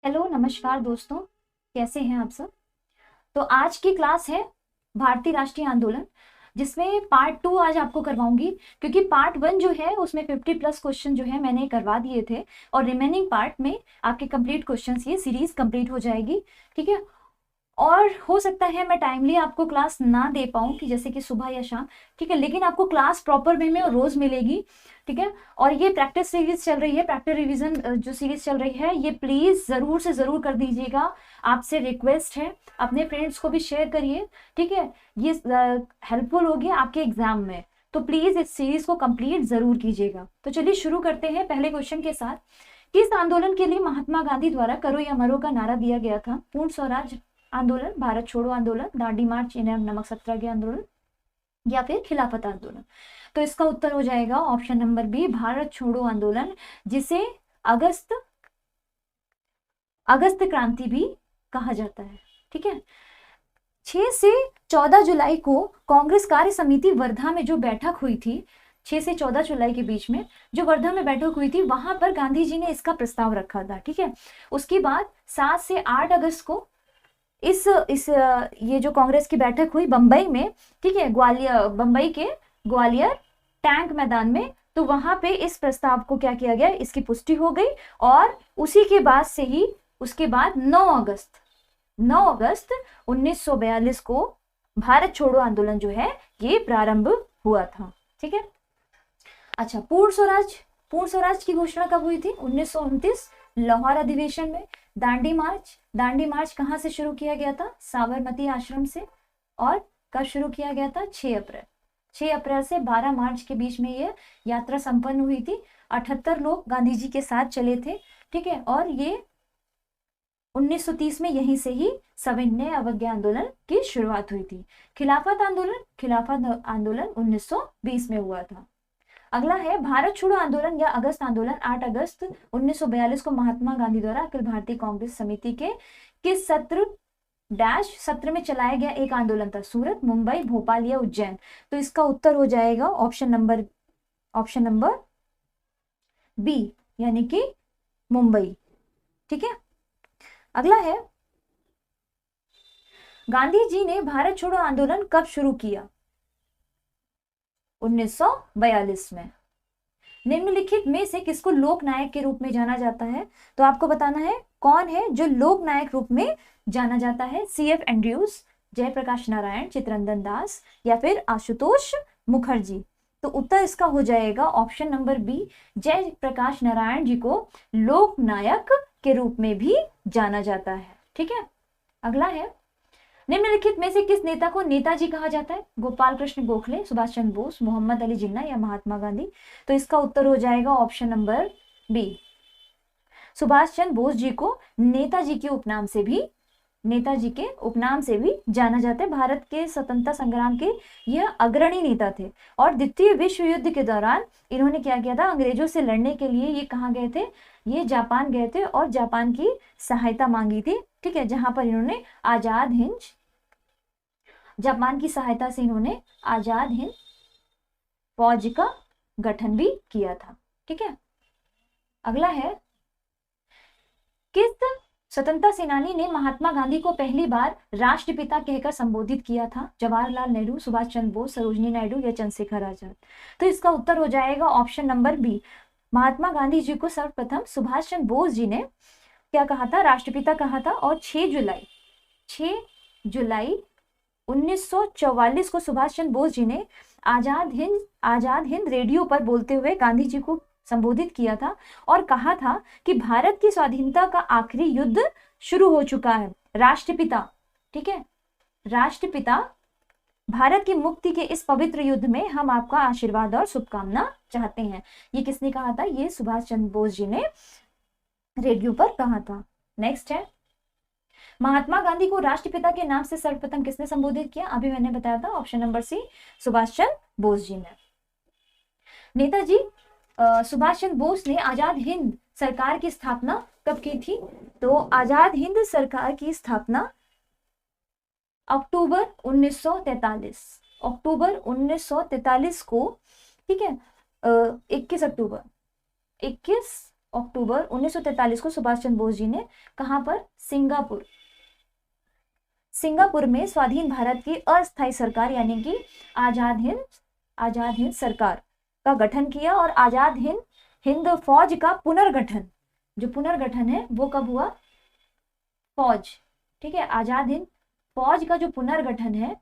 Hello नमस्कार दोस्तों, कैसे हैं आप सब। तो आज की क्लास है भारतीय राष्ट्रीय आंदोलन, जिसमें पार्ट 2 आज आपको करवाऊंगी, क्योंकि पार्ट 1 जो है उसमें 50+ क्वेश्चन जो है मैंने करवा दिए थे और रिमेनिंग पार्ट में आपके कंप्लीट क्वेश्चंस, ये सीरीज कंप्लीट हो जाएगी। ठीक है, और हो सकता है मैं टाइमली आपको क्लास ना दे पाऊँ, कि जैसे कि सुबह या शाम। ठीक है, लेकिन आपको क्लास प्रॉपर वे में रोज मिलेगी। ठीक है, और ये प्रैक्टिस सीरीज चल रही है, प्रैक्टिस रिवीजन जो सीरीज चल रही है, ये प्लीज जरूर से जरूर कर दीजिएगा। आपसे रिक्वेस्ट है, अपने फ्रेंड्स को भी शेयर करिए। ठीक है, ये हेल्पफुल होगी आपके एग्जाम में, तो प्लीज इस सीरीज को कंप्लीट जरूर कीजिएगा। तो चलिए शुरू करते हैं पहले क्वेश्चन के साथ। किस आंदोलन के लिए महात्मा गांधी द्वारा करो या मरो का नारा दिया गया था? पूर्ण स्वराज आंदोलन, भारत छोड़ो आंदोलन, दांडी मार्च, नमक सत्याग्रह आंदोलन, या फिर खिलाफत आंदोलन? तो इसका उत्तर हो जाएगा ऑप्शन नंबर बी, भारत छोड़ो आंदोलन, जिसे अगस्त क्रांति भी कहा जाता है। ठीक है, 6 से 14 जुलाई को कांग्रेस कार्य समिति वर्धा में जो बैठक हुई थी, 6 से 14 जुलाई के बीच में जो वर्धा में बैठक हुई थी, वहां पर गांधी जी ने इसका प्रस्ताव रखा था। ठीक है, उसके बाद 7 से 8 अगस्त को इस ये जो कांग्रेस की बैठक हुई बंबई में, ठीक है, ग्वालियर, बंबई के ग्वालियर टैंक मैदान में, तो वहां पे इस प्रस्ताव को क्या किया गया, इसकी पुष्टि हो गई। और उसी के बाद से ही उसके बाद 9 अगस्त 1942 को भारत छोड़ो आंदोलन जो है ये प्रारंभ हुआ था। ठीक है, अच्छा, पूर्ण स्वराज की घोषणा कब हुई थी? 1929 लाहौर अधिवेशन में। दांडी मार्च कहां से शुरू किया गया था? साबरमती आश्रम से। और कब शुरू किया गया था? 6 अप्रैल से 12 मार्च के बीच में ये यात्रा संपन्न हुई थी। 78 लोग गांधी जी के साथ चले थे। ठीक है, और ये 1930 में यहीं से ही सविनय अवज्ञा आंदोलन की शुरुआत हुई थी। खिलाफत आंदोलन 1920 में हुआ था। अगला है भारत छोड़ो आंदोलन या अगस्त आंदोलन, 8 अगस्त 1942 को महात्मा गांधी द्वारा अखिल भारतीय कांग्रेस समिति के किस सत्र में चलाया गया एक आंदोलन था? सूरत, मुंबई, भोपाल या उज्जैन? तो इसका उत्तर हो जाएगा ऑप्शन नंबर बी, यानी कि मुंबई। ठीक है, अगला है गांधी जी ने भारत छोड़ो आंदोलन कब शुरू किया? 1942 में। निम्नलिखित में से किसको लोक नायक के रूप में जाना जाता है? तो आपको बताना है कौन है जो लोक नायक रूप में जाना जाता है। CF एंड्रयूज, जयप्रकाश नारायण, चित्तरंजन दास, या फिर आशुतोष मुखर्जी? तो उत्तर इसका हो जाएगा option number B, Jayaprakash Narayan ji को लोक नायक के रूप में भी जाना जाता है। ठीक है, अगला है निम्नलिखित में से किस नेता को नेताजी कहा जाता है? गोपाल कृष्ण गोखले, सुभाष चंद्र बोस, मोहम्मद अली जिन्ना, या महात्मा गांधी? तो इसका उत्तर हो जाएगा option number B, Subhash Chandra Bose ji को नेताजी के उपनाम से भी जाना जाता है। भारत के स्वतंत्रता संग्राम के यह अग्रणी नेता थे और द्वितीय विश्व युद्ध के दौरान इन्होंने क्या किया था? अंग्रेजों से लड़ने के लिए ये कहाँ गए थे? ये जापान गए थे और जापान की सहायता मांगी थी। ठीक है, जहां पर इन्होंने जापान की सहायता से इन्होंने आजाद हिंद फौज का गठन भी किया था। ठीक है, अगला है किस स्वतंत्रता सेनानी ने महात्मा गांधी को पहली बार राष्ट्रपिता कहकर संबोधित किया था? जवाहरलाल नेहरू, सुभाष चंद्र बोस, सरोजिनी नायडू, या चंद्रशेखर आजाद? तो इसका उत्तर हो जाएगा option number B, Mahatma Gandhi ji को सर्वप्रथम सुभाष चंद्र बोस जी ने क्या कहा था? राष्ट्रपिता कहा था। और 6 जुलाई 1944 को सुभाष चंद्र बोस जी ने आजाद हिंद रेडियो पर बोलते हुए गांधी जी को संबोधित किया था और कहा था कि भारत की स्वाधीनता का आखिरी युद्ध शुरू हो चुका है। राष्ट्रपिता, ठीक है, राष्ट्रपिता, भारत की मुक्ति के इस पवित्र युद्ध में हम आपका आशीर्वाद और शुभकामना चाहते हैं। ये किसने कहा था? ये सुभाष चंद्र बोस जी ने रेडियो पर कहा था। नेक्स्ट है महात्मा गांधी को राष्ट्रपिता के नाम से सर्वप्रथम किसने संबोधित किया? अभी मैंने बताया था ऑप्शन नंबर सी, सुभाष चंद्र बोस जी ने। नेताजी सुभाष चंद्र बोस ने आजाद हिंद सरकार की स्थापना कब की थी? तो आजाद हिंद सरकार की स्थापना अक्टूबर 1943 को, ठीक है, 21 अक्टूबर 1943 को सुभाष चंद्र बोस जी ने कहां पर, सिंगापुर में स्वाधीन भारत की अस्थायी सरकार यानी कि आजाद हिंद सरकार का गठन किया। और आजाद हिंद फौज का पुनर्गठन, जो पुनर्गठन है वो कब हुआ, फौज, ठीक है, आजाद हिंद फौज का जो पुनर्गठन है,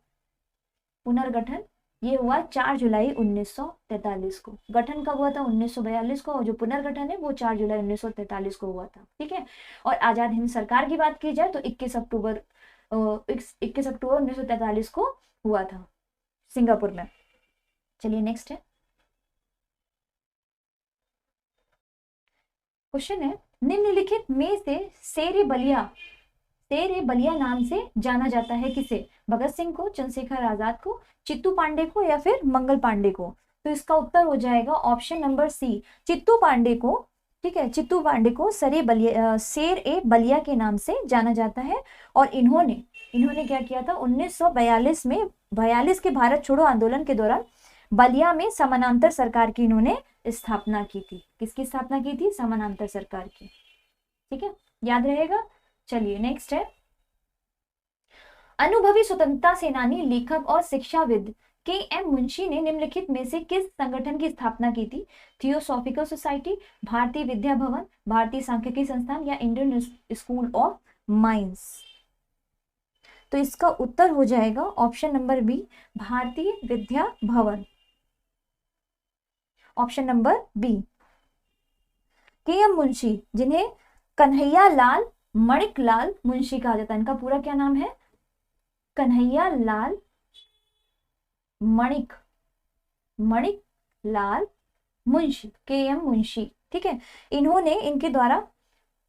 पुनर्गठन ये हुआ 4 जुलाई 1943 को। गठन कब हुआ था, 1942 को, और जो पुनर्गठन है वो 4 जुलाई 1943 को हुआ था, ठीक है। और आजाद हिंद सरकार की बात की जाए तो 21 अक्टूबर 1943 को हुआ था सिंगापुर में। चलिए नेक्स्ट है, क्वेश्चन है, निम्नलिखित में से शेर ए बलिया नाम से जाना जाता है किसे, भगत सिंह को, चंद्रशेखर आजाद को, चित्तू पांडे को या फिर मंगल पांडे को। तो इसका उत्तर हो जाएगा option number C, Chittu Pandey को, ठीक है। चित्तू पांडे को शेर ए बलिया के नाम से जाना जाता है। और इन्होंने क्या किया था, 1942 के भारत छोड़ो आंदोलन के दौरान बलिया में समानांतर सरकार की इन्होंने स्थापना की थी। किसकी स्थापना की थी, समानांतर सरकार की, ठीक है, याद रहेगा। चलिए नेक्स्ट है, अनुभवी स्वतंत्रता सेनानी, लेखक और शिक्षाविद के.एम. मुंशी ने निम्नलिखित में से किस संगठन की स्थापना की थी, थियोसॉफिकल सोसाइटी, भारतीय विद्या भवन, भारतीय सांख्यिकी संस्थान या इंडियन स्कूल ऑफ माइंस। तो इसका उत्तर हो जाएगा option number B, Bharatiya Vidya Bhavan, option number B. KM. Munshi, जिन्हें कन्हैया लाल मणिक लाल मुंशी कहा जाता है, इनका पूरा क्या नाम है, कन्हैया लाल मणिक लाल मुंशी, के.एम. मुंशी, ठीक है। इन्होंने, इनके द्वारा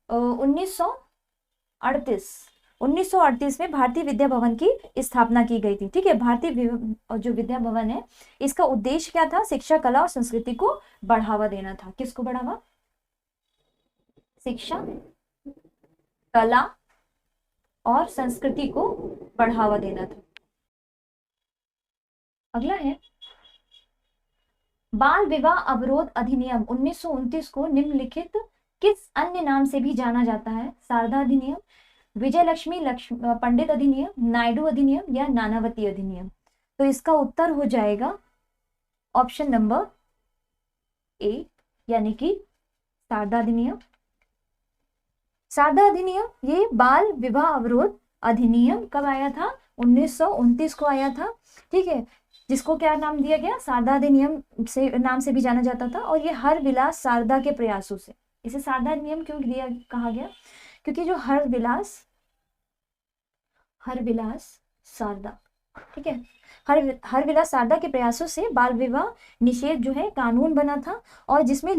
1938 में भारतीय विद्या भवन की स्थापना की गई थी, ठीक है। भारतीय जो विद्या भवन है, इसका उद्देश्य क्या था, शिक्षा, कला और संस्कृति को बढ़ावा देना था। किसको बढ़ावा, शिक्षा, कला और संस्कृति को बढ़ावा देना था। अगला है, बाल विवाह अवरोध अधिनियम 1929 को निम्नलिखित किस अन्य नाम से भी जाना जाता है, शारदा अधिनियम, विजय लक्ष्मी पंडित अधिनियम, नायडू अधिनियम या नानावती अधिनियम। तो इसका उत्तर हो जाएगा ऑप्शन नंबर ए, यानी कि शारदा अधिनियम। शारदा अधिनियम, ये बाल विवाह अवरोध अधिनियम कब आया था, 1929 को आया था, ठीक है, जिसको क्या नाम दिया गया, शारदा अधिनियम से नाम से भी जाना जाता था। और ये हर विलास शारदा के प्रयासों से, इसे शारदा अधिनियम क्यों कहा गया, क्योंकि जो हर विलास शारदा, ठीक है, हर विलास शारदा के प्रयासों से बाल विवाह निषेध जो है कानून बना था। और जिसमें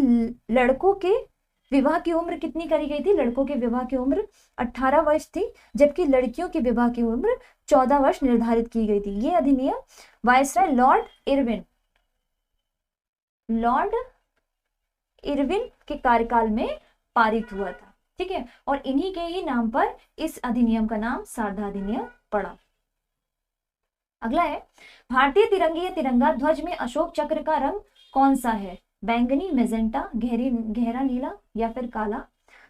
लड़कों के विवाह की उम्र कितनी करी गई थी, लड़कों के विवाह की उम्र 18 वर्ष थी, जबकि लड़कियों के विवाह की उम्र 14 वर्ष निर्धारित की गई थी। ये अधिनियम वायसराय लॉर्ड इरविन के कार्यकाल में पारित हुआ था, ठीक है। और इन्हीं के ही नाम पर इस अधिनियम का नाम शारदा अधिनियम पड़ा। अगला है, भारतीय तिरंगे या तिरंगा ध्वज में अशोक चक्र का रंग कौन सा है, बैंगनी, मैजेंटा, गहरा नीला या फिर काला।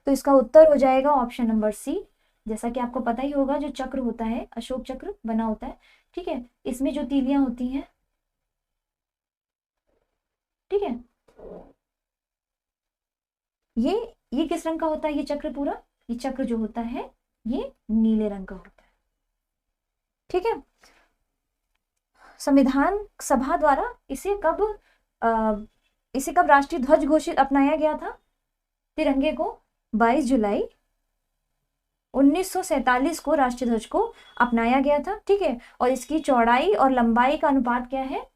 तो इसका उत्तर हो जाएगा ऑप्शन नंबर सी। जैसा कि आपको पता ही होगा, जो चक्र होता है, अशोक चक्र बना होता है, ठीक है, इसमें जो तीलियां होती हैं, ठीक है, ये किस रंग का होता है, ये चक्र पूरा, ये चक्र जो होता है ये नीले रंग का होता है, ठीक है। संविधान सभा द्वारा इसे कब राष्ट्रीय ध्वज घोषित अपनाया गया था, तिरंगे को 22 जुलाई 1947 को राष्ट्रीय ध्वज को अपनाया गया था, ठीक है। और इसकी चौड़ाई और लंबाई का अनुपात क्या है,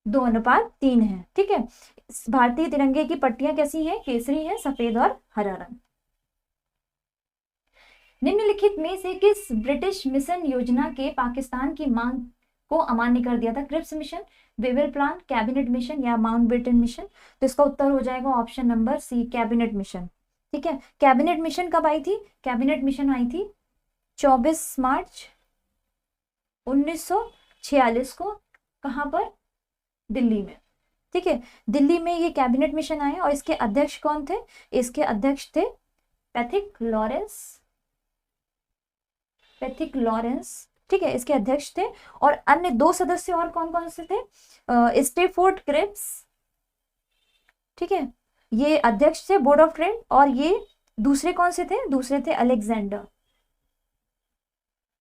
2:3 है, ठीक है। भारतीय तिरंगे की पट्टियां कैसी हैं, केसरी है, सफेद और हरा रंग। निम्नलिखित में से किस ब्रिटिश मिशन योजना के पाकिस्तान की मांग को अमान्य कर दिया था, Cripps mission, Wavell plan, cabinet mission या माउंटबेटन मिशन। तो इसका उत्तर हो जाएगा option number C, cabinet mission, ठीक है। कैबिनेट मिशन कब आई थी, कैबिनेट मिशन आई थी 24 मार्च 1946 को, कहां पर, दिल्ली में, ठीक है, दिल्ली में ये कैबिनेट मिशन आया और इसके अध्यक्ष कौन थे? इसके अध्यक्ष थे पैथिक लॉरेंस, पैथिक लॉरेंस, ठीक है, इसके अध्यक्ष थे। और अन्य 2 सदस्य और कौन कौन से थे? स्टेफोर्ड क्रिप्स, ठीक है, ये अध्यक्ष थे बोर्ड ऑफ ट्रेड। और ये दूसरे कौन से थे? दूसरे थे अलेक्जेंडर,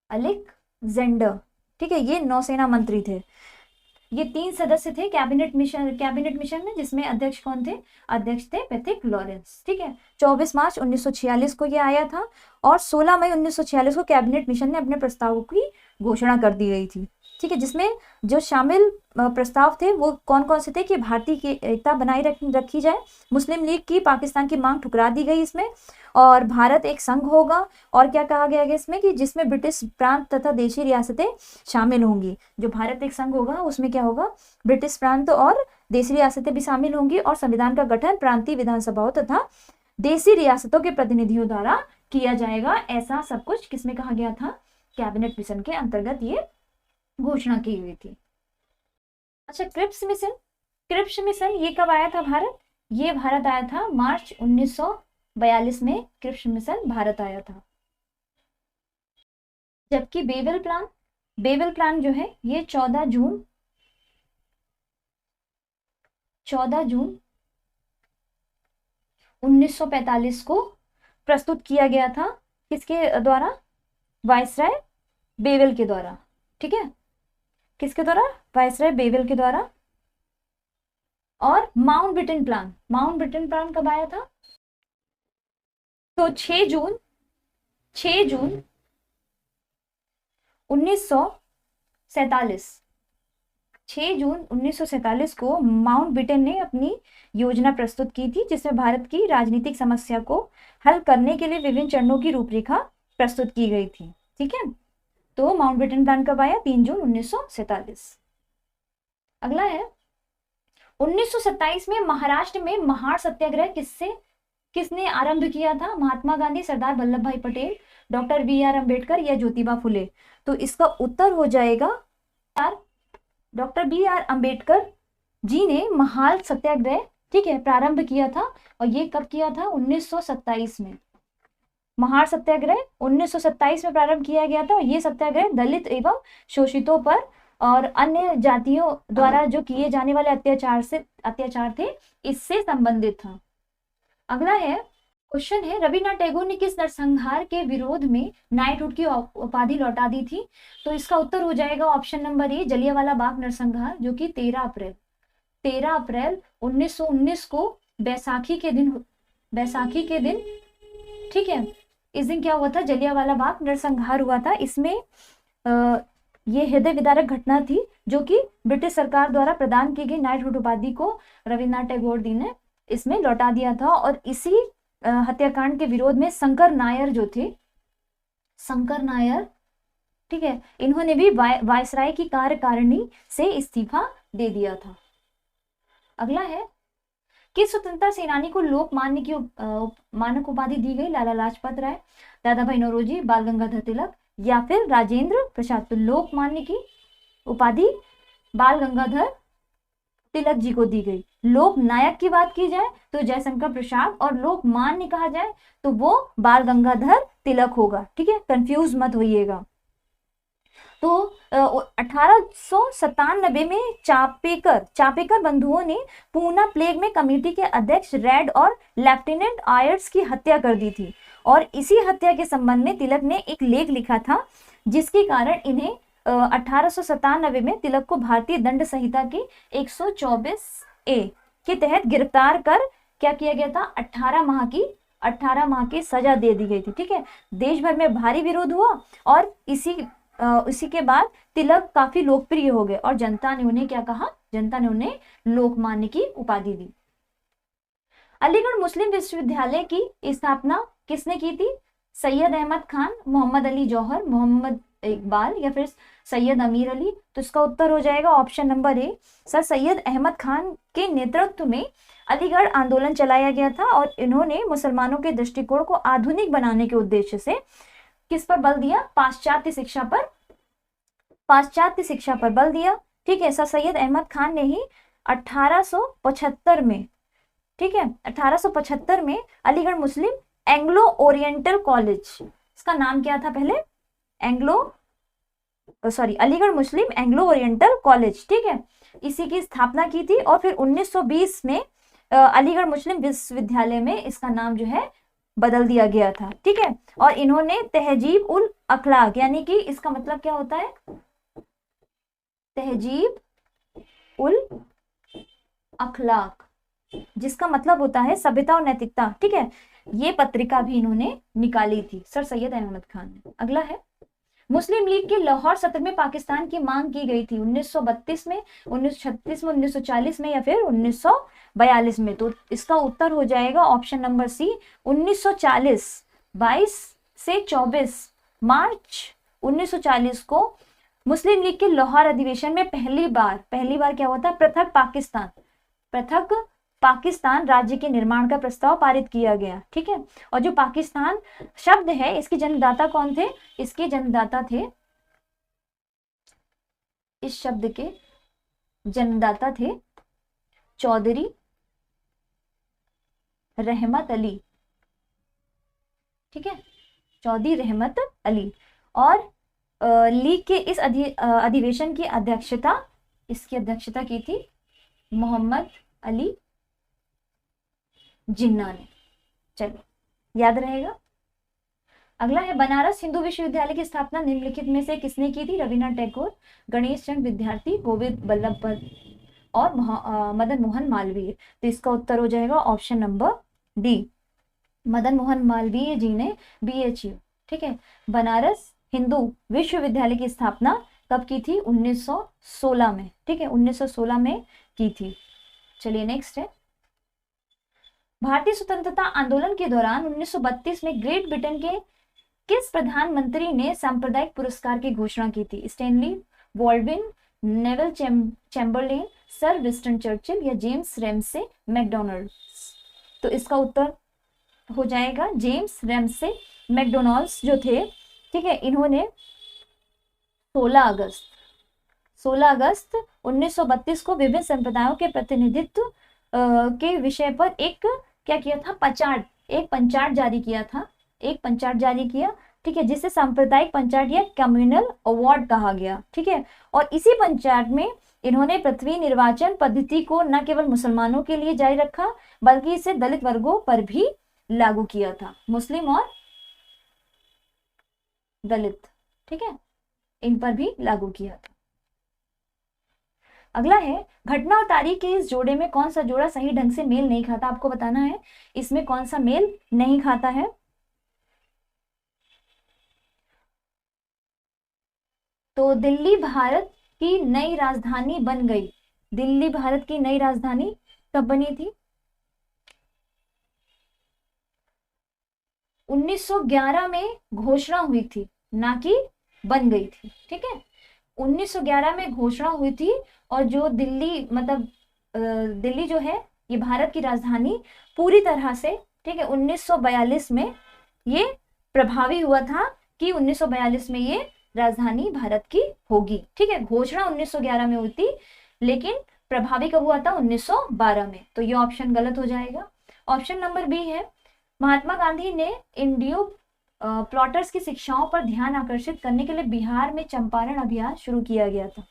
अलेक्जेंडर, ठीक है, ये नौसेना मंत्री थे। ये 3 सदस्य थे कैबिनेट मिशन में, जिसमें अध्यक्ष कौन थे? अध्यक्ष थे पैथिक लॉरेंस, ठीक है। 24 मार्च 1946 को ये आया था और 16 मई 1946 को कैबिनेट मिशन ने अपने प्रस्तावों की घोषणा कर दी गई थी, ठीक है, जिसमें जो शामिल प्रस्ताव थे वो कौन कौन से थे कि भारतीय की एकता बनाए रखी जाए, मुस्लिम लीग की पाकिस्तान की मांग ठुकरा दी गई इसमें, और भारत एक संघ होगा, और क्या कहा गया है इसमें कि जिसमें ब्रिटिश प्रांत तथा देशी रियासतें शामिल होंगी। जो भारत एक संघ होगा उसमें क्या होगा? ब्रिटिश प्रांत और देशी रियासतें भी शामिल होंगी, और संविधान का गठन प्रांतीय विधानसभाओं तथा देशी रियासतों के प्रतिनिधियों द्वारा किया जाएगा। ऐसा सब कुछ किसमें कहा गया था? कैबिनेट मिशन के अंतर्गत ये घोषणा की हुई थी। अच्छा, क्रिप्स मिशन, क्रिप्स मिशन ये कब आया था भारत? ये भारत आया था मार्च 1942 में, क्रिप्स मिशन भारत आया था। जबकि बेबल प्लान जो है ये 14 जून 1945 को प्रस्तुत किया गया था। किसके द्वारा? वायसराय बेवल के द्वारा, ठीक है, किसके द्वारा? वायसराय बेवल के द्वारा। और माउंटबेटन प्लान कब आया था? तो 6 जून 1947, 6 जून 1947 को माउंटबेटन ने अपनी योजना प्रस्तुत की थी, जिसमें भारत की राजनीतिक समस्या को हल करने के लिए विभिन्न चरणों की रूपरेखा प्रस्तुत की गई थी, ठीक है। तो माउंटबेटन प्लान कब आया? 3 जून 1947। अगला है 1927 में महाराष्ट्र में महार सत्याग्रह किसने आरंभ किया था? महात्मा गांधी, सरदार वल्लभ भाई पटेल, डॉक्टर BR अम्बेडकर या ज्योतिबा फुले? तो इसका उत्तर हो जाएगा डॉक्टर BR अम्बेडकर जी ने महार सत्याग्रह, ठीक है, प्रारंभ किया था। और ये कब किया था? 1927 में। महार सत्याग्रह 1927 में प्रारंभ किया गया था। और ये सत्याग्रह दलित एवं शोषितों पर और अन्य जातियों द्वारा जो किए जाने वाले अत्याचार थे, इससे संबंधित था। अगला है क्वेश्चन है, रविन्द्रनाथ टैगोर ने किस नरसंहार के विरोध में नाइटहुड की उपाधि लौटा दी थी? तो इसका उत्तर हो जाएगा ऑप्शन नंबर ए, जलियांवाला बाग नरसंहार, जो कि 13 अप्रैल 1919 को बैसाखी के दिन, ठीक है, इस दिन क्या हुआ था? जलियांवाला बाग नरसंहार हुआ था। इसमें ये हृदय विदारक घटना थी, जो कि ब्रिटिश सरकार द्वारा प्रदान की गई नाइटहुड उपाधि को रविन्द्रनाथ टैगोर जी ने इसमें लौटा दिया था। और इसी हत्याकांड के विरोध में शंकर नायर जो थे, ठीक है, इन्होंने भी वायसराय की कार्यकारिणी से इस्तीफा दे दिया था। अगला है, किस स्वतंत्रता सेनानी को लोकमान्य की मानक उपाधि दी गई? लाला लाजपत राय, दादा भाई नौरोजी, बाल गंगाधर तिलक या फिर राजेंद्र प्रसाद? तो लोकमान्य की उपाधि बाल गंगाधर तिलक जी को दी गई। लोक नायक की बात की जाए तो जयशंकर प्रसाद, और लोकमान्य कहा जाए तो वो बाल गंगाधर तिलक होगा, ठीक है, कंफ्यूज मत होइएगा। तो 1897 में चापेकर बंधुओं ने पूना प्लेग में कमेटी के अध्यक्ष रेड और लेफ्टिनेंट आयर्स की हत्या कर दी थी। और इसी हत्या के संबंध में तिलक ने एक लेख लिखा था, जिसके कारण इन्हें 1897 में तिलक को भारतीय दंड संहिता के 124A के तहत गिरफ्तार कर क्या किया गया था? 18 माह की सजा दे दी गई थी, ठीक है। देश भर में भारी विरोध हुआ और इसी के बाद तिलक काफी लोकप्रिय हो गए और जनता ने उन्हें क्या कहा? जनता ने उन्हें लोकमान्य की उपाधि दी। अलीगढ़ मुस्लिम विश्वविद्यालय की स्थापना किसने की थी? सैयद अहमद खान, मोहम्मद अली जौहर, मोहम्मद इकबाल या फिर सैयद अमीर अली? तो इसका उत्तर हो जाएगा option number A, sir Syed Ahmad Khan के नेतृत्व में अलीगढ़ आंदोलन चलाया गया था और इन्होंने मुसलमानों के दृष्टिकोण को आधुनिक बनाने के उद्देश्य से किस पर बल दिया? पाश्चात्य शिक्षा पर बल दिया, ठीक है। सर सैयद अहमद खान ने ही 1875 में, ठीक है, 1875 में अलीगढ़ मुस्लिम एंग्लो ओरिएंटल कॉलेज, इसका नाम क्या था पहले, अलीगढ़ मुस्लिम एंग्लो ओरिएंटल कॉलेज, ठीक है, इसी की स्थापना की थी। और फिर 1920 में अलीगढ़ मुस्लिम विश्वविद्यालय में इसका नाम जो है बदल दिया गया था, ठीक है। और इन्होंने तहजीब उल अखलाक, यानी कि इसका मतलब क्या होता है, तहजीब उल अखलाक, जिसका मतलब होता है सभ्यता और नैतिकता, ठीक है, ये पत्रिका भी इन्होंने निकाली थी सर सैयद अहमद खान ने। अगला है, मुस्लिम लीग के लाहौर सत्र में पाकिस्तान की मांग की गई थी 1932 में, 1936 में, 1940 में या फिर 1942 में। तो इसका उत्तर हो जाएगा ऑप्शन नंबर सी 1940। 22 से 24 मार्च 1940 को मुस्लिम लीग के लाहौर अधिवेशन में पहली बार क्या हुआ था, पृथक पाकिस्तान राज्य के निर्माण का प्रस्ताव पारित किया गया, ठीक है। और जो पाकिस्तान शब्द है, इसके जन्मदाता कौन थे, इसके जन्मदाता थे, इस शब्द के जन्मदाता थे चौधरी रहमत अली, ठीक है, चौधरी रहमत अली। और लीग के इस अधिवेशन की अध्यक्षता की थी मोहम्मद अली जिन्ना ने। चलो याद रहेगा। अगला है, बनारस हिंदू विश्वविद्यालय की स्थापना निम्नलिखित में से किसने की थी, रविन्द्रनाथ टैगोर, गणेश चंद्र विद्यार्थी, गोविंद बल्लभ पंत और मदन मोहन मालवीय। तो इसका उत्तर हो जाएगा option number D, Madan Mohan Malviya ji ने BHU, ठीक है, बनारस हिंदू विश्वविद्यालय की स्थापना कब की थी, 1916 में, ठीक है, 1916 में की थी। चलिए नेक्स्ट है, भारतीय स्वतंत्रता आंदोलन के दौरान 1932 में ग्रेट ब्रिटेन के किस प्रधानमंत्री ने सांप्रदायिक पुरस्कार की घोषणा की थी, Stanley Baldwin, Neville Chamberlain, sir Winston Churchill या जेम्स रैमसे मैकडॉनल्ड्स। तो इसका उत्तर हो जाएगा जेम्स रैमसे मैकडॉनल्ड्स जो थे, ठीक है, इन्होंने 16 अगस्त 1932 को विभिन्न संप्रदायों के प्रतिनिधित्व के विषय पर एक क्या किया था, पंचाट जारी किया, ठीक है, जिसे सांप्रदायिक पंचाट या कम्युनल अवार्ड कहा गया, ठीक है। और इसी पंचाट में इन्होंने पृथ्वी निर्वाचन पद्धति को न केवल मुसलमानों के लिए जारी रखा बल्कि इसे दलित वर्गों पर भी लागू किया था, मुस्लिम और दलित, ठीक है, इन पर भी लागू किया था। अगला है, घटना और तारीख के इस जोड़े में कौन सा जोड़ा सही ढंग से मेल नहीं खाता, आपको बताना है इसमें कौन सा मेल नहीं खाता है। तो दिल्ली भारत की नई राजधानी बन गई, दिल्ली भारत की नई राजधानी कब बनी थी, 1911 में घोषणा हुई थी, ना कि बन गई थी, ठीक है, 1911 में घोषणा हुई थी। और जो दिल्ली मतलब दिल्ली जो है ये भारत की राजधानी पूरी तरह से, ठीक है, 1942 में ये प्रभावी हुआ था कि 1942 में ये राजधानी भारत की होगी, ठीक है। घोषणा 1911 में हुई थी लेकिन प्रभावी कब हुआ था, 1912 में। तो ये ऑप्शन गलत हो जाएगा। ऑप्शन नंबर बी है, महात्मा गांधी ने इंडियो प्लॉटर्स की शिक्षाओं पर ध्यान आकर्षित करने के लिए बिहार में चंपारण अभियान शुरू किया गया था।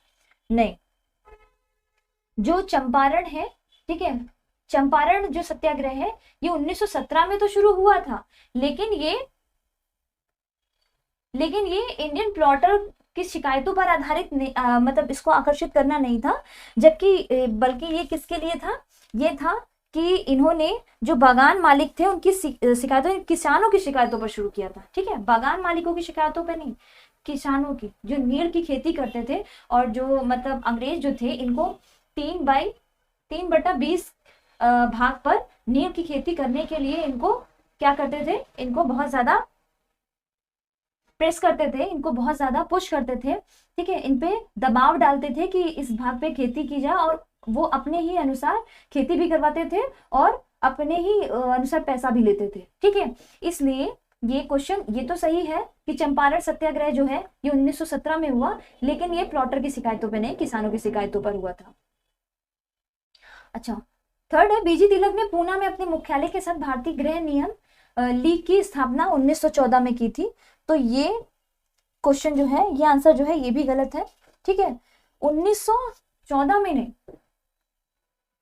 नहीं, जो चंपारण है, ठीक है, चंपारण जो सत्याग्रह है ये 1917 में तो शुरू हुआ था, लेकिन ये इंडियन प्लॉटर की शिकायतों पर आधारित मतलब इसको आकर्षित करना नहीं था, जबकि बल्कि ये किसके लिए था, ये था कि इन्होंने जो बागान मालिक थे उनकी शिकायतों, किसानों की शिकायतों पर शुरू किया था, ठीक है, बागान मालिकों की शिकायतों पर नहीं, किसानों की, जो नील की खेती करते थे और जो मतलब अंग्रेज जो थे इनको 3/20 भाग पर नील की खेती करने के लिए इनको क्या करते थे, इनको बहुत ज्यादा प्रेस करते थे, इनको बहुत ज्यादा पुश करते थे, ठीक है, इन पे दबाव डालते थे कि इस भाग पे खेती की जाए और वो अपने ही अनुसार खेती भी करवाते थे और अपने ही अनुसार पैसा भी लेते थे, ठीक है। इसलिए ये क्वेश्चन ये तो सही है कि चंपारण सत्याग्रह जो है ये 1917 में हुआ, लेकिन ये प्लॉटर की शिकायतों पे नहीं, किसानों की शिकायतों पर हुआ था। अच्छा, थर्ड है बीजी तिलक ने पूना में अपने मुख्यालय के साथ भारतीय गृह नियम लीग की स्थापना 1914 में की थी। तो ये क्वेश्चन जो है, ये आंसर जो है ये भी गलत है। ठीक है, 1914 में नहीं,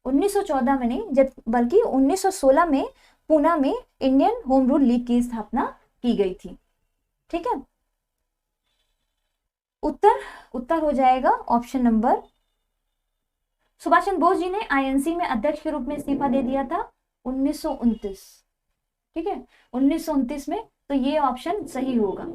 1914 में नहीं, जब बल्कि 1916 में पूना में इंडियन होम रूल लीग की स्थापना की गई थी। ठीक है, उत्तर हो जाएगा ऑप्शन नंबर। सुभाष चंद्र बोस जी ने आईएनसी में अध्यक्ष के रूप में इस्तीफा दे दिया था 1929। ठीक है, 1929 में, तो ये ऑप्शन सही होगा।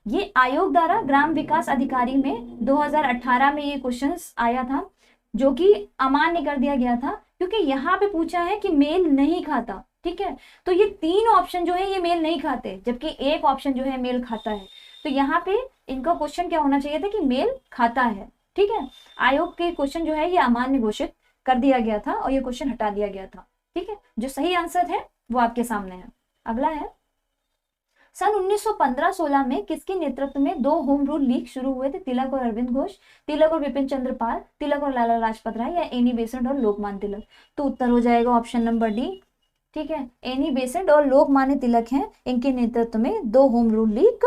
ये आयोग द्वारा ग्राम विकास अधिकारी में 2018 में ये क्वेश्चंस आया था, जो कि अमान्य कर दिया गया था, क्योंकि यहाँ पे पूछा है कि मेल नहीं खाता। ठीक है, तो ये 3 ऑप्शन जो है ये मेल नहीं खाते, जबकि एक ऑप्शन जो है मेल खाता है। तो यहाँ पे इनका क्वेश्चन क्या होना चाहिए था कि मेल खाता है। ठीक है, आयोग के क्वेश्चन जो है ये अमान्य घोषित कर दिया गया था और ये क्वेश्चन हटा दिया गया था। ठीक है, जो सही आंसर है वो आपके सामने है। अगला है, सन 1915-16 में किसके नेतृत्व में 2 होम रूल लीग शुरू हुए थे? तिलक और अरविंद घोष, तिलक और विपिन चंद्र पाल, तिलक और लाला लाजपत राय, या एनी बेसेंट और लोकमान्य तिलक? तो उत्तर हो जाएगा ऑप्शन नंबर डी। ठीक है, एनी बेसेंट और लोकमान्य तिलक हैं, इनके नेतृत्व में 2 होम रूल लीग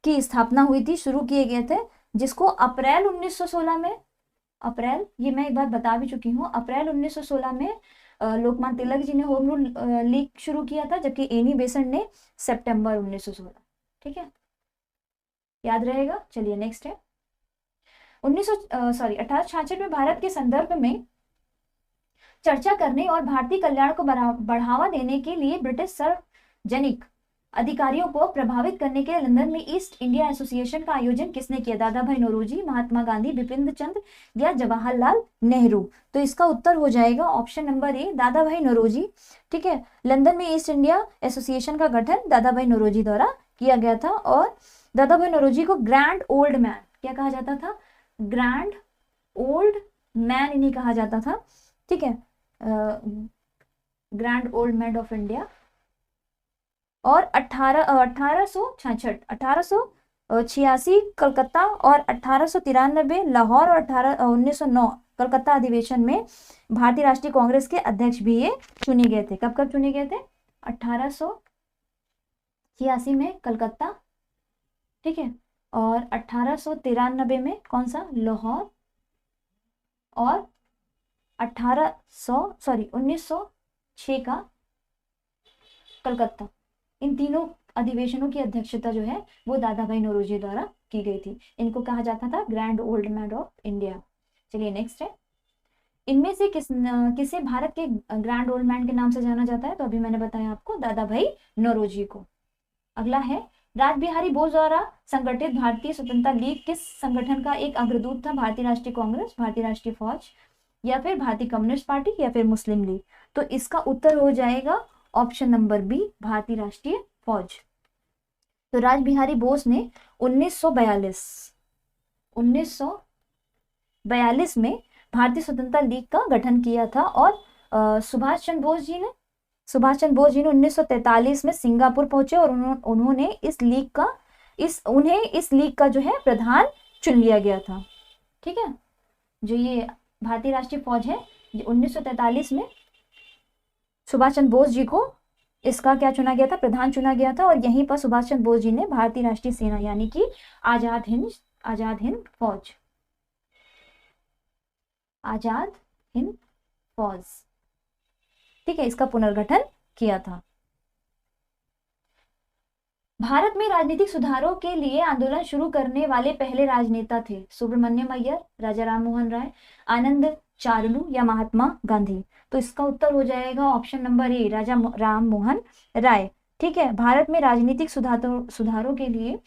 की स्थापना हुई थी, शुरू किए गए थे, जिसको अप्रैल 1916 में, अप्रैल, ये मैं एक बार बता भी चुकी हूँ, अप्रैल 1916 में लोकमान्य तिलक जी ने होम रूल लीग शुरू किया था, जबकि एनी बेसेंट ने सितंबर 1916। ठीक है, याद रहेगा। चलिए नेक्स्ट है, 1866 में भारत के संदर्भ में चर्चा करने और भारतीय कल्याण को बढ़ावा देने के लिए ब्रिटिश सार्वजनिक अधिकारियों को प्रभावित करने के लिए लंदन में ईस्ट इंडिया एसोसिएशन का आयोजन किसने किया? दादा भाई नौरोजी, महात्मा गांधी, बिपिन चंद्र, या जवाहरलाल नेहरू? तो इसका उत्तर हो जाएगा ऑप्शन नंबर ए, दादा भाई नौरोजी। ठीक है, लंदन में ईस्ट इंडिया एसोसिएशन का गठन दादा भाई नौरोजी द्वारा किया गया था, और दादा भाई नौरोजी को ग्रैंड ओल्ड मैन क्या कहा जाता था? ग्रैंड ओल्ड मैन इन्हें कहा जाता था। ठीक है, grand old man of India. और 1886 कलकत्ता और 1893 लाहौर और 1909 कलकत्ता अधिवेशन में भारतीय राष्ट्रीय कांग्रेस के अध्यक्ष भी ये चुने गए थे। कब कब चुने गए थे? 1886 में कलकत्ता, ठीक है, और 1893 में कौन सा? लाहौर, और 1906 का कलकत्ता। इन तीनों अधिवेशनों की अध्यक्षता जो है वो दादा भाई नौरोजी द्वारा की गई थी। इनको कहा जाता था grand old man of India. चलिए नेक्स्ट है, इनमें से किसे भारत के ग्रैंड ओल्ड मैन के नाम से जाना जाता है? तो अभी मैंने बताया आपको, दादा भाई नौरोजी को। अगला है, राज बिहारी बोस द्वारा संगठित भारतीय स्वतंत्रता लीग किस संगठन का एक अग्रदूत था? भारतीय राष्ट्रीय कांग्रेस, भारतीय राष्ट्रीय फौज, या फिर भारतीय कम्युनिस्ट पार्टी, या फिर मुस्लिम लीग? तो इसका उत्तर हो जाएगा ऑप्शन नंबर बी, भारतीय राष्ट्रीय फौज। तो राज बिहारी बोस ने 1942 में भारतीय स्वतंत्रता लीग का गठन किया था, और सुभाष चंद्र बोस जी ने 1943 में सिंगापुर पहुंचे, और उन्होंने इस लीग का जो है प्रधान चुन लिया गया था। ठीक है, जो ये भारतीय राष्ट्रीय फौज है, 1943 में सुभाष चंद्र बोस जी को इसका क्या चुना गया था? प्रधान चुना गया था, और यहीं पर सुभाष चंद्र बोस जी ने भारतीय राष्ट्रीय सेना यानी कि आजाद हिंद फौज, ठीक है, इसका पुनर्गठन किया था। भारत में राजनीतिक सुधारों के लिए आंदोलन शुरू करने वाले पहले राजनेता थे? सुब्रमण्यम अय्यर, राजा राम मोहन राय, आनंद चारुलू, या महात्मा गांधी? तो इसका उत्तर हो जाएगा ऑप्शन नंबर ए, राजा राम मोहन राय। ठीक है, भारत में राजनीतिक सुधारों के लिए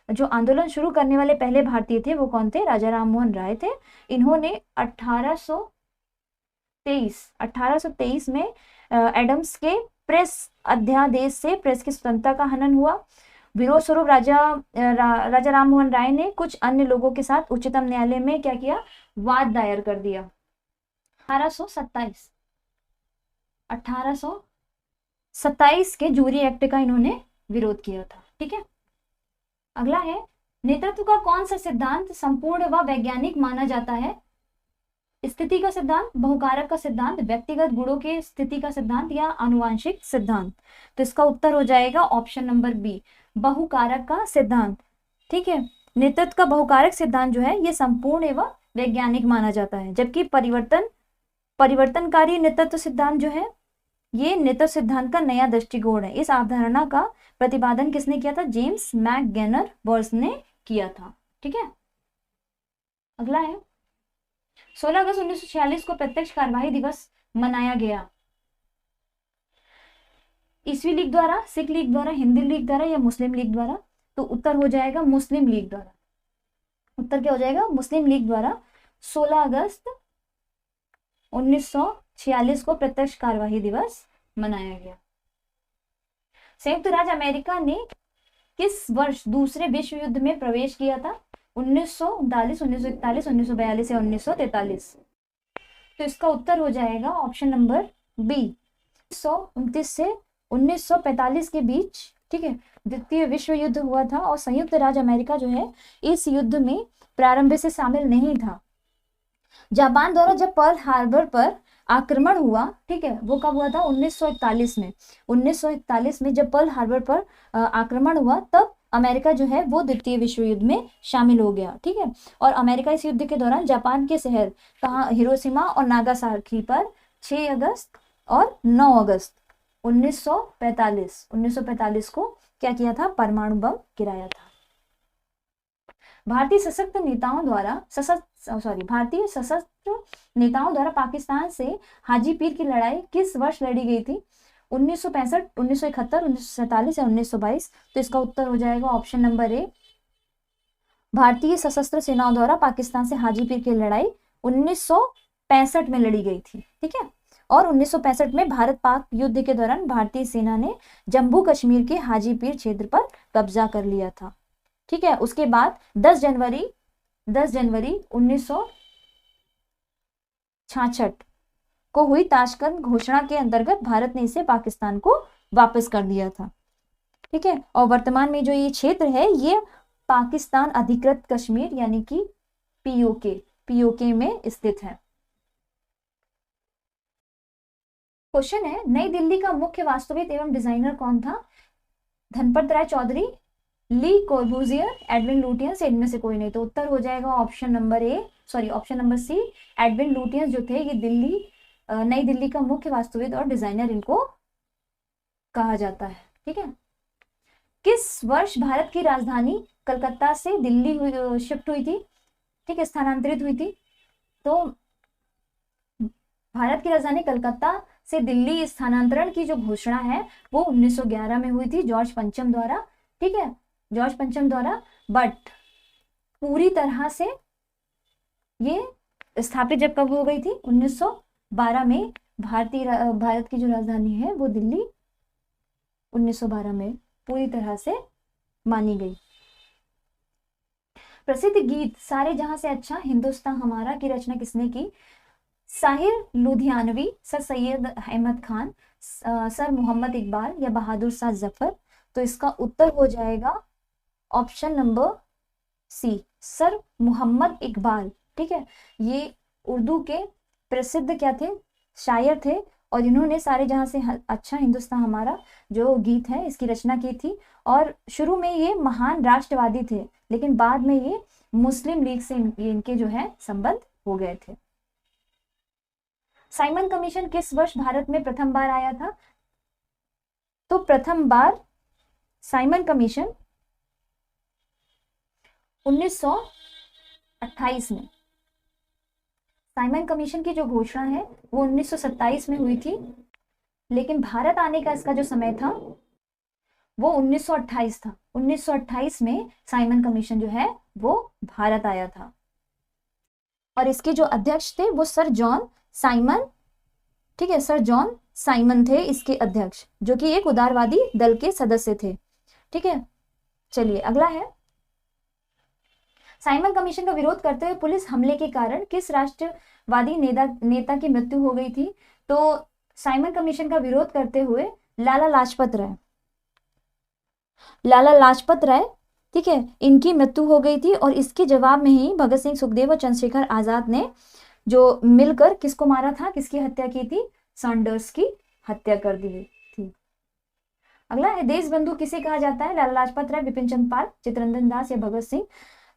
जो आंदोलन शुरू करने वाले पहले भारतीय थे वो कौन थे? राजा राम मोहन राय थे। इन्होंने 1823 में एडम्स के प्रेस अध्यादेश से प्रेस की स्वतंत्रता का हनन हुआ। विरोध स्वरूप राजा राम मोहन राय ने कुछ अन्य लोगों के साथ उच्चतम न्यायालय में क्या किया? वाद दायर कर दिया। 1827 के जूरी एक्ट का इन्होंने विरोध किया था। ठीक है, अगला है, नेतृत्व का कौन सा सिद्धांत संपूर्ण व वैज्ञानिक माना जाता है? स्थिति का सिद्धांत, बहुकारक का सिद्धांत, व्यक्तिगत गुणों के स्थिति का सिद्धांत या आनुवांशिक सिद्धांत। तो इसका उत्तर हो जाएगा ऑप्शन नंबर बी, बहुकारक का सिद्धांत। ठीक है, नेतृत्व का बहुकारक सिद्धांत जो है ये संपूर्ण एवं वैज्ञानिक माना जाता है, जबकि परिवर्तनकारी नेतृत्व सिद्धांत जो है ये नेतृत्व सिद्धांत का नया दृष्टिकोण है। इस अवधारणा का प्रतिपादन किसने किया था? जेम्स मैकगेनर बर्स ने किया था। ठीक है, अगला है 16 अगस्त 1946 को प्रत्यक्ष कार्यवाही दिवस मनाया गया। ईसवी लीग द्वारा, सिख लीग द्वारा, हिंदी लीग द्वारा या मुस्लिम लीग द्वारा? तो उत्तर हो जाएगा मुस्लिम लीग द्वारा। उत्तर क्या हो जाएगा? मुस्लिम लीग द्वारा 16 अगस्त 1946 को प्रत्यक्ष कार्यवाही दिवस मनाया गया। संयुक्त राज्य अमेरिका ने किस वर्ष दूसरे विश्व युद्ध में प्रवेश किया था? 1939, 1941, 1942 या 1943? तो इसका उत्तर हो जाएगा ऑप्शन नंबर बी, 1929 से 1945 के बीच। ठीक है, द्वितीय विश्व युद्ध हुआ था और संयुक्त राज्य अमेरिका जो है इस युद्ध में प्रारंभ से शामिल नहीं था। जापान द्वारा जब पर्ल हार्बर पर आक्रमण हुआ, ठीक है, वो कब हुआ था? 1941 में। 1941 में जब पर्ल हार्बर पर आक्रमण हुआ तब अमेरिका जो है वो द्वितीय विश्व युद्ध में शामिल हो गया। ठीक है, और अमेरिका इस युद्ध के दौरान जापान के शहर कहाँ, हिरोशिमा और नागासाकी पर 6 अगस्त और 9 अगस्त 1945 को क्या किया था? परमाणु बम गिराया था। भारतीय सशस्त्र नेताओं द्वारा पाकिस्तान से हाजी पीर की लड़ाई किस वर्ष लड़ी गई थी? 1965, 1971, 1947 या 1922? तो इसका उत्तर हो जाएगा ऑप्शन नंबर ए, भारतीय सशस्त्र सेनाओं द्वारा पाकिस्तान से हाजीपीर की लड़ाई 1965 में लड़ी गई थी। ठीक है, और 1965 में भारत पाक युद्ध के दौरान भारतीय सेना ने जम्मू कश्मीर के हाजीपीर क्षेत्र पर कब्जा कर लिया था। ठीक है, उसके बाद 10 जनवरी 1966 को हुई ताशकंद घोषणा के अंतर्गत भारत ने इसे पाकिस्तान को वापस कर दिया था। ठीक है, और वर्तमान में जो ये क्षेत्र है ये पाकिस्तान अधिकृत कश्मीर यानी कि पीओके में स्थित है। क्वेश्चन है, नई दिल्ली का मुख्य वास्तुविद एवं डिजाइनर कौन था? Dhanpat Rai Chaudhary, Le Corbusier, Edwin Lutyens, इनमें से कोई नहीं? तो उत्तर हो जाएगा option number C, Edwin Lutyens जो थे ये नई दिल्ली का मुख्य वास्तुविद और डिजाइनर इनको कहा जाता है। ठीक है, किस वर्ष भारत की राजधानी कलकत्ता से दिल्ली शिफ्ट हुई थी? ठीक है, स्थानांतरित हुई थी। तो भारत की राजधानी कलकत्ता से दिल्ली स्थानांतरण की जो घोषणा है वो 1911 में हुई थी जॉर्ज पंचम द्वारा। ठीक है, जॉर्ज पंचम द्वारा, बट पूरी तरह से ये स्थापित जब कब हो गई थी? 1912 में। भारत की जो राजधानी है वो दिल्ली 1912 में पूरी तरह से मानी गई। प्रसिद्ध गीत सारे जहां से अच्छा हिंदुस्तान हमारा की रचना किसने की? साहिर लुधियानवी, सर सैयद अहमद खान, सर मोहम्मद इकबाल या बहादुर शाह जफर? तो इसका उत्तर हो जाएगा option number C, sir Mohammad Iqbal. ठीक है, ये उर्दू के प्रसिद्ध क्या थे? शायर थे और इन्होंने सारे जहां से अच्छा हिंदुस्तान हमारा जो गीत है इसकी रचना की थी। और शुरू में ये महान राष्ट्रवादी थे लेकिन बाद में ये मुस्लिम लीग से इनके जो है संबंध हो गए थे। साइमन कमीशन किस वर्ष भारत में प्रथम बार आया था? तो प्रथम बार साइमन कमीशन 1928 में। साइमन कमीशन की जो घोषणा है वो 1927 में हुई थी, लेकिन भारत आने का इसका जो समय था वो 1928 था। 1928 में साइमन कमीशन जो है वो भारत आया था और इसके जो अध्यक्ष थे वो सर जॉन साइमन। ठीक है, सर जॉन साइमन थे इसके अध्यक्ष, जो कि एक उदारवादी दल के सदस्य थे। ठीक है, चलिए अगला है, साइमन कमीशन का विरोध करते हुए पुलिस हमले के कारण किस राष्ट्रवादी नेता की मृत्यु हो गई थी? तो साइमन कमीशन का विरोध करते हुए लाला लाजपत राय, ठीक है, इनकी मृत्यु हो गई थी और इसके जवाब में ही भगत सिंह, सुखदेव और चंद्रशेखर आजाद ने जो मिलकर किसको मारा था, किसकी हत्या की थी, सैंडर्स की हत्या कर दी थी। अगला है देश बंधु किसे कहा जाता है, लाला लाजपत राय, विपिन चंद्र पाल, चित्तरंजन दास या भगत सिंह।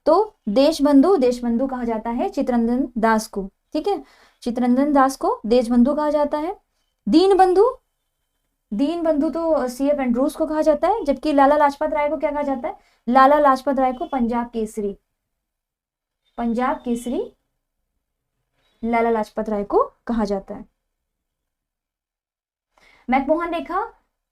तो देश बंधु कहा जाता है चित्तरंजन दास को, ठीक है, चित्तरंजन दास को देश बंधु कहा जाता है। दीन बंधु तो CF एंड्रूज को कहा जाता है, जबकि लाला लाजपत राय को क्या कहा जाता है, लाला लाजपत राय को पंजाब केसरी लाला लाजपत राय को कहा जाता है। मैकमोहन रेखा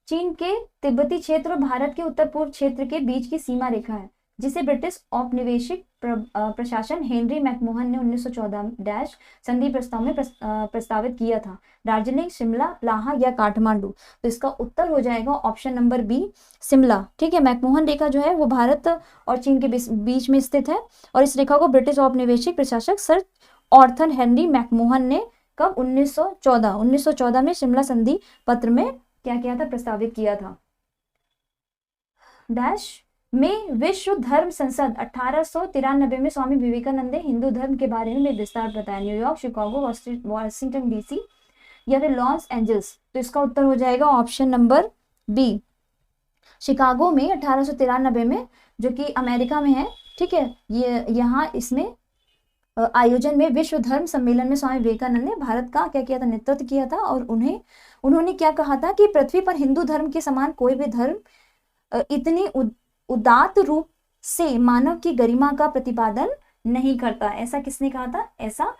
चीन के तिब्बती क्षेत्र और भारत के उत्तर पूर्व क्षेत्र के बीच की सीमा रेखा है, जिसे ब्रिटिश औपनिवेशिक प्रशासन हेनरी मैकमोहन ने 1914 संधि प्रस्ताव में प्रस्तावित किया था। दार्जिलिंग, शिमला, लाहा या काठमांडू। तो इसका उत्तर हो जाएगा ऑप्शन नंबर बी, शिमला, ठीक है। मैकमोहन रेखा जो है वो भारत और चीन के बीच में स्थित है, और इस रेखा को ब्रिटिश औपनिवेशिक प्रशासक सर ऑर्थर हेनरी मैकमोहन ने कब 1914 में शिमला संधि पत्र में क्या किया था, प्रस्तावित किया था। डैश में विश्व धर्म संसद 1893 में स्वामी विवेकानंद ने हिंदू धर्म के बारे में विस्तार बताया। न्यूयॉर्क, शिकागो, वाशिंगटन DC या फिर लॉस एंजल्स। तो इसका उत्तर हो जाएगा ऑप्शन नंबर बी, शिकागो में 1893 में, जो कि अमेरिका में है, ठीक है। ये यहाँ इसमें आयोजन में विश्व धर्म सम्मेलन में स्वामी विवेकानंद ने भारत का क्या किया था, नेतृत्व किया था, और उन्होंने क्या कहा था कि पृथ्वी पर हिंदू धर्म के समान कोई भी धर्म इतनी उदात्त रूप से मानव की गरिमा का प्रतिपादन नहीं करता। ऐसा किसने कहा था, ऐसा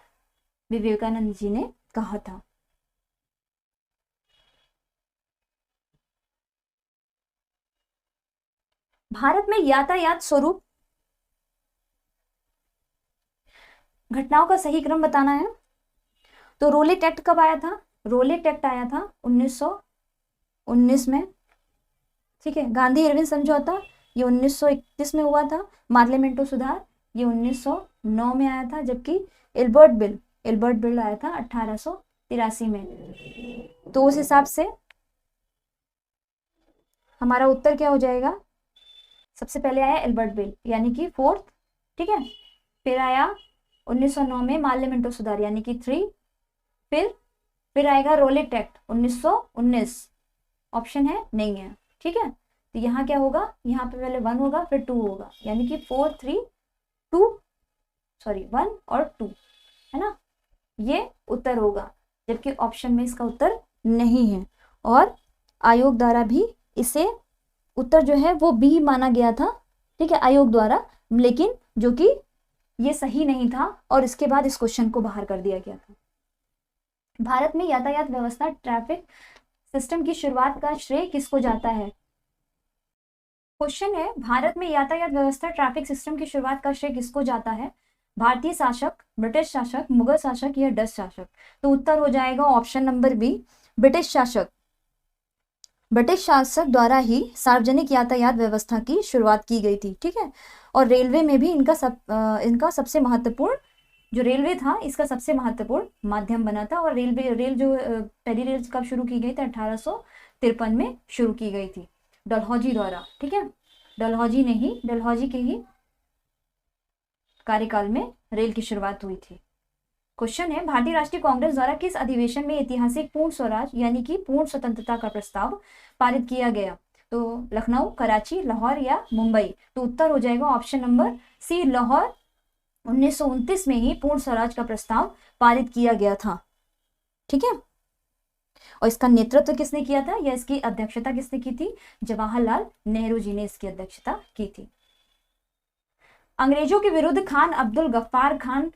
विवेकानंद जी ने कहा था। भारत में यातायात स्वरूप घटनाओं का सही क्रम बताना है। तो रोलेट एक्ट कब आया था, रोलेट एक्ट आया था 1919 में, ठीक है। गांधी इरविन समझौता ये 1931 में हुआ था। पार्लियामेंटो सुधार ये 1909 में आया था, जबकि एल्बर्ट बिल आया था 1883 में। तो उस हिसाब से हमारा उत्तर क्या हो जाएगा, सबसे पहले आया एल्बर्ट बिल यानी कि 4th, ठीक है। फिर आया 1909 में पार्लियामेंटो सुधार यानी कि 3, फिर आएगा रोलेट एक्ट 1919, ऑप्शन है नहीं है, ठीक है। तो यहाँ क्या होगा, यहाँ पे पहले 1 होगा फिर 2 होगा, यानी कि 4, 3, 2, 1 और 2, है ना, ये उत्तर होगा। जबकि ऑप्शन में इसका उत्तर नहीं है, और आयोग द्वारा भी इसे उत्तर जो है वो बी माना गया था, ठीक है, आयोग द्वारा, लेकिन जो कि ये सही नहीं था, और इसके बाद इस क्वेश्चन को बाहर कर दिया गया था। भारत में यातायात व्यवस्था ट्रैफिक सिस्टम की शुरुआत का श्रेय किसको जाता है। क्वेश्चन है, भारत में यातायात व्यवस्था ट्रैफिक सिस्टम की शुरुआत का श्रेय किसको जाता है, भारतीय शासक, ब्रिटिश शासक, मुगल शासक या डच शासक। तो उत्तर हो जाएगा ऑप्शन नंबर बी, ब्रिटिश शासक। ब्रिटिश शासक द्वारा ही सार्वजनिक यातायात व्यवस्था की शुरुआत की गई थी, ठीक है। और रेलवे में भी इनका सबसे महत्वपूर्ण जो रेलवे था, इसका सबसे महत्वपूर्ण माध्यम बना था। और रेल पहली रेल कब शुरू की गई थी, 1853 में शुरू की गई थी डलहौजी द्वारा, ठीक है। डलहौजी के ही कार्यकाल में रेल की शुरुआत हुई थी। क्वेश्चन है, भारतीय राष्ट्रीय कांग्रेस द्वारा किस अधिवेशन में ऐतिहासिक पूर्ण स्वराज यानी कि पूर्ण स्वतंत्रता का प्रस्ताव पारित किया गया। तो लखनऊ, कराची, लाहौर या मुंबई। तो उत्तर हो जाएगा ऑप्शन नंबर सी, लाहौर। 1929 में ही पूर्ण स्वराज का प्रस्ताव पारित किया गया था, ठीक है। और इसका नेतृत्व किसने किया था, या इसकी अध्यक्षता किसने की थी, जवाहरलाल नेहरू जी ने इसकी अध्यक्षता की थी। अंग्रेजों के विरुद्ध खान अब्दुल गफ्फार खान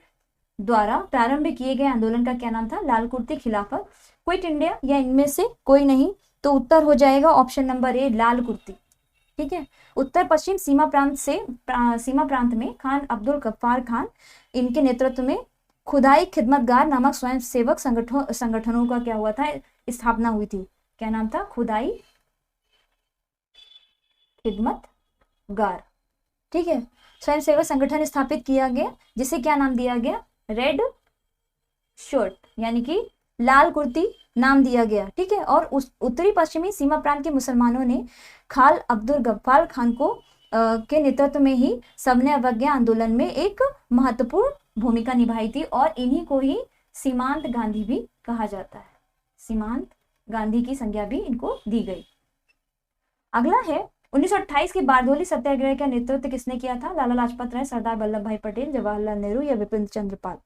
द्वारा प्रारंभ किए गए आंदोलन का क्या नाम था, लाल कुर्ती खिलाफत, क्विट इंडिया या इनमें से कोई नहीं। तो उत्तर हो जाएगा ऑप्शन नंबर ए, लाल कुर्ती, ठीक है। उत्तर पश्चिम सीमा प्रांत में खान अब्दुल गफ्फार खान, इनके नेतृत्व में खुदाई खिदमतगार नामक स्वयं सेवक संगठनों का क्या हुआ था, स्थापना हुई थी। क्या नाम था, खुदाई खिदमतगार, ठीक है। स्वयं सेवक संगठन स्थापित किया गया, जिसे क्या नाम दिया गया, रेड शर्ट यानी कि लाल कुर्ती नाम दिया गया, ठीक है। और उस उत्तरी पश्चिमी सीमा प्रांत के मुसलमानों ने खान अब्दुल गफ्फार खान को के नेतृत्व में ही सबने अवज्ञा आंदोलन में एक महत्वपूर्ण भूमिका निभाई थी, और इन्हीं को ही सीमांत गांधी भी कहा जाता है। सीमांत गांधी की संज्ञा भी इनको दी गई। अगला है 1928 के बारडोली सत्याग्रह का नेतृत्व किसने किया था? लाला लाजपत राय, सरदार वल्लभ भाई पटेल, जवाहरलाल नेहरू या विपिन चंद्र पाल?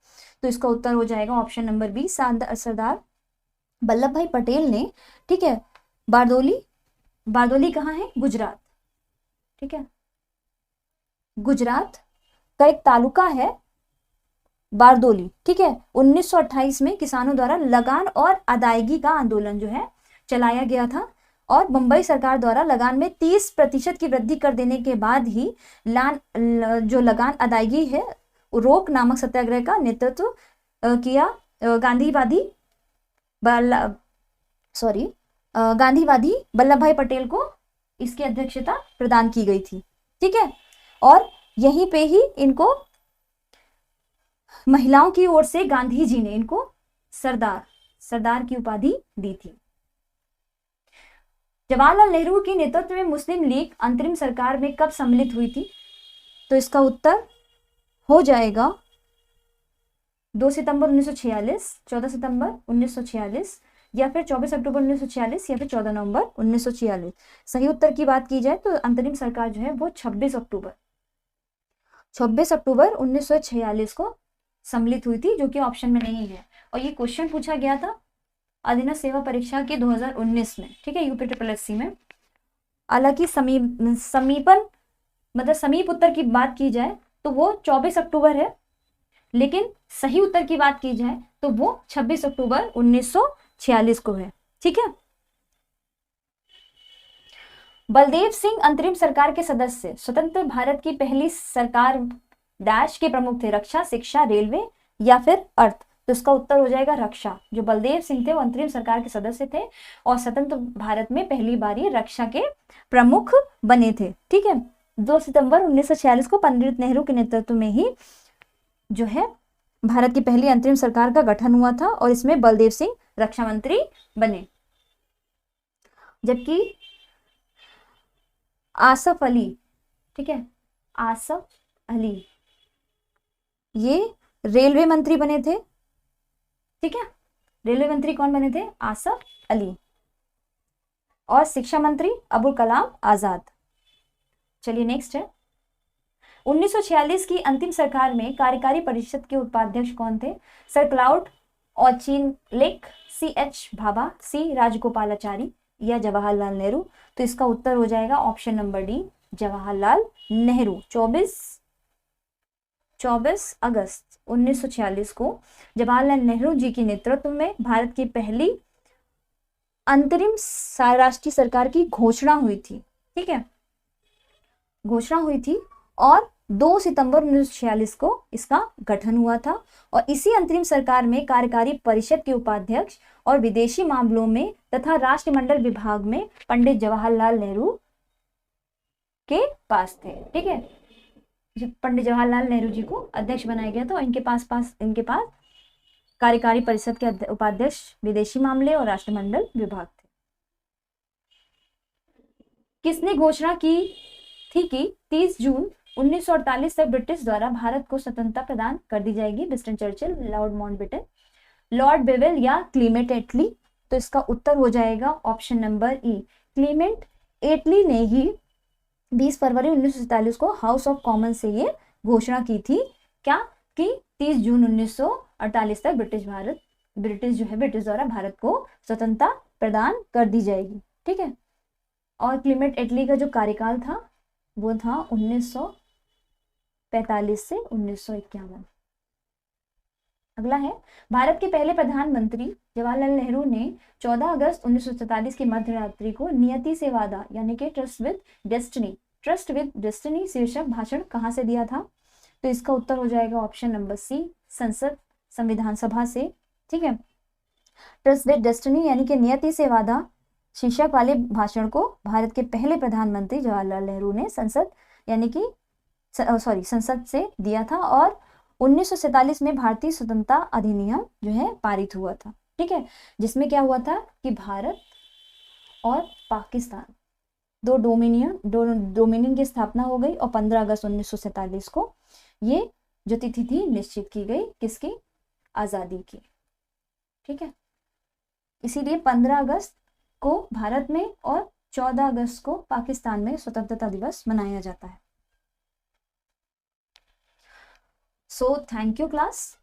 तो इसका उत्तर हो जाएगा option number B, Sardar Vallabh भाई पटेल ने, ठीक है। बारडोली कहाँ है? गुजरात, ठीक है। गुजरात का एक तालुका है बारडोली, ठीक है। 1928 में किसानों द्वारा लगान और अदायगी का आंदोलन जो है चलाया गया था और मुंबई सरकार द्वारा लगान में 30% की वृद्धि कर देने के बाद ही जो लगान अदायगी है रोक नामक सत्याग्रह का नेतृत्व किया गांधीवादी वल्लभ भाई पटेल को इसकी अध्यक्षता प्रदान की गई थी, ठीक है। और यहीं पे ही इनको महिलाओं की ओर से गांधी जी ने इनको सरदार की उपाधि दी थी। जवाहरलाल नेहरू के नेतृत्व में मुस्लिम लीग अंतरिम सरकार में कब सम्मिलित हुई थी? तो इसका उत्तर हो जाएगा 2 सितंबर 1946, 14 सितंबर 1946 या फिर 24 अक्टूबर 1946 या फिर 14 नवंबर 1946। सही उत्तर की बात की जाए तो अंतरिम सरकार जो है वो 26 अक्टूबर 1946 को सम्मिलित हुई थी, जो कि ऑप्शन में नहीं है। और ये क्वेश्चन पूछा गया था अधीनस्थ सेवा परीक्षा के 2019 में, ठीक है, यूपी SSC में। हालांकि समीप उत्तर की बात की जाए तो वो 24 अक्टूबर है, लेकिन सही उत्तर की बात की जाए तो वो 26 अक्टूबर 1946 को है, ठीक है। बलदेव सिंह अंतरिम सरकार के सदस्य स्वतंत्र भारत की पहली सरकार डैश के प्रमुख थे? रक्षा, शिक्षा, रेलवे या फिर अर्थ? तो इसका उत्तर हो जाएगा रक्षा। जो बलदेव सिंह थे वो अंतरिम सरकार के सदस्य थे और स्वतंत्र भारत में पहली बार ये रक्षा के प्रमुख बने थे, ठीक है। 2 सितंबर 1946 को पंडित नेहरू के नेतृत्व में ही जो है भारत की पहली अंतरिम सरकार का गठन हुआ था और इसमें बलदेव सिंह रक्षा मंत्री बने। जबकि आसफ अली, ठीक है, आसफ अली ये रेलवे मंत्री बने थे, ठीक है। रेलवे मंत्री कौन बने थे? आसफ अली। और शिक्षा मंत्री अबुल कलाम आजाद। चलिए नेक्स्ट है 1946 की अंतिम सरकार में कार्यकारी परिषद के उपाध्यक्ष कौन थे? Sir cloud Auchinleck, CH Bhabha, C Rajagopalachari या जवाहरलाल नेहरू? तो इसका उत्तर हो जाएगा option number D, Jawaharlal Nehru. 24 अगस्त 1946 को जवाहरलाल नेहरू जी के नेतृत्व में भारत की पहली अंतरिम राष्ट्रीय सरकार की घोषणा हुई थी, ठीक है, घोषणा हुई थी। और 2 सितंबर 1946 को इसका गठन हुआ था और इसी अंतरिम सरकार में कार्यकारी परिषद के उपाध्यक्ष और विदेशी मामलों में तथा राष्ट्रमंडल विभाग में पंडित जवाहरलाल नेहरू के पास थे, ठीक है। पंडित जवाहरलाल नेहरू जी को अध्यक्ष बनाया गया था और इनके पास कार्यकारी परिषद के उपाध्यक्ष, विदेशी मामले और राष्ट्रमंडल विभाग थे। किसने घोषणा की थी कि 30 जून 1948 तक ब्रिटिश द्वारा भारत को स्वतंत्रता प्रदान कर दी जाएगी? Winston Churchill, Lord Mountbatten, Lord Wavell या क्लीमेंट एटली? तो इसका उत्तर हो जाएगा ऑप्शन नंबर ई, क्लीमेंट एटली ने ही 20 फरवरी 1947 को हाउस ऑफ कॉमन से ये घोषणा की थी, क्या कि 30 जून 1948 तक ब्रिटिश द्वारा भारत को स्वतंत्रता प्रदान कर दी जाएगी, ठीक है। और क्लीमेंट एटली का जो कार्यकाल था वो था 1945 से 1951। अगला है भारत के पहले प्रधानमंत्री जवाहरलाल नेहरू ने 14 अगस्त 1947 की मध्य रात्रि को नियति से वादा यानी कि ट्रस्ट विद डेस्टिनी शीर्षक भाषण कहां से दिया था? तो इसका उत्तर हो जाएगा ऑप्शन नंबर सी, संविधान सभा से, ठीक है। ट्रस्ट विद डेस्टिनी यानी कि नियति से वादा शीर्षक वाले भाषण को भारत के पहले प्रधानमंत्री जवाहरलाल नेहरू ने संसद से दिया था और 1947 में भारतीय स्वतंत्रता अधिनियम जो है पारित हुआ था, ठीक है, जिसमें क्या हुआ था कि भारत और पाकिस्तान दो डोमिनियन की स्थापना हो गई और 15 अगस्त 1947 को ये जो तिथि थी निश्चित की गई, किसकी? आज़ादी की, ठीक है, इसीलिए 15 अगस्त को भारत में और 14 अगस्त को पाकिस्तान में स्वतंत्रता दिवस मनाया जाता है। So thank you class.